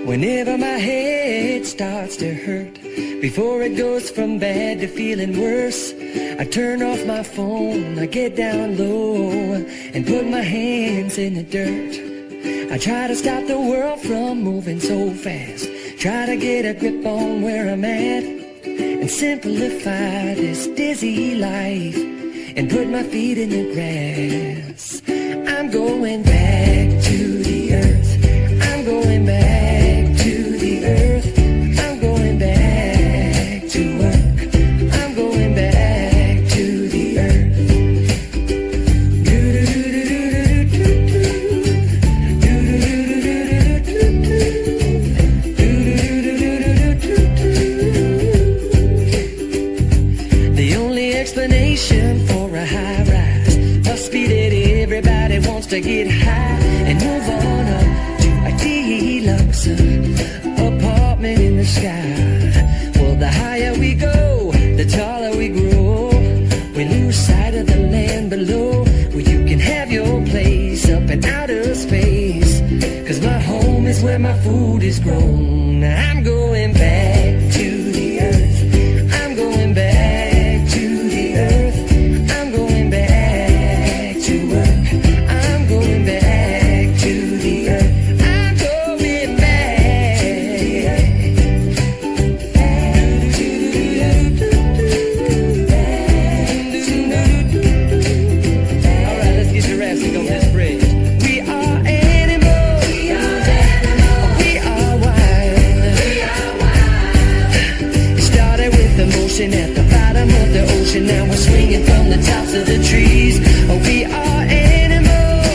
Whenever my head starts to hurt, before it goes from bad to feeling worse, I turn off my phone, I get down low and put my hands in the dirt. I try to stop the world from moving so fast, try to get a grip on where I'm at, and simplify this dizzy life and put my feet in the grass. I'm going back to the earth, I'm going back to the earth, I'm going back to work, I'm going back to the earth. The only explanation for a high rise must be that everybody wants to get high and move on up to a deluxe apartment in the sky. Well, the higher we go, the taller we grow. We lose sight of the land below, where you can have your place up in outer space. 'Cause my home is where my food is grown. I'm going back to the earth, I'm going back to the earth, I'm going back to work, I'm going back to the earth, I'm going back to the earth. Alright, let's get Jurassic on this bridge. We are animals, we are wild. It started with emotion at the bottom of the ocean, now we're swinging from the tops of the trees. We are animals,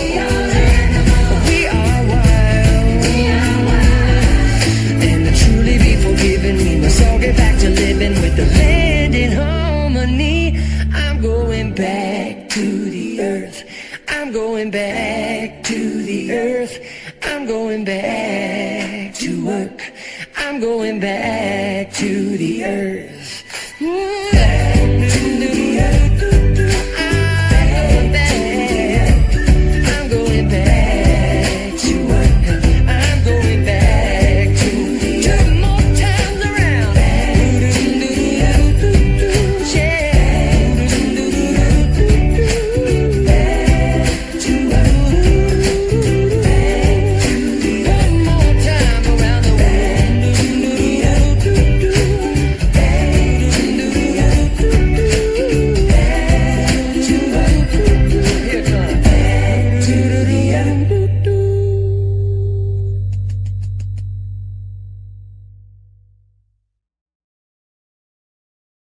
we are wild, and to truly be forgiven, we must all get back to living with the land in harmony. I'm going back to the earth, I'm going back to the earth, I'm going back to work, I'm going back to the earth.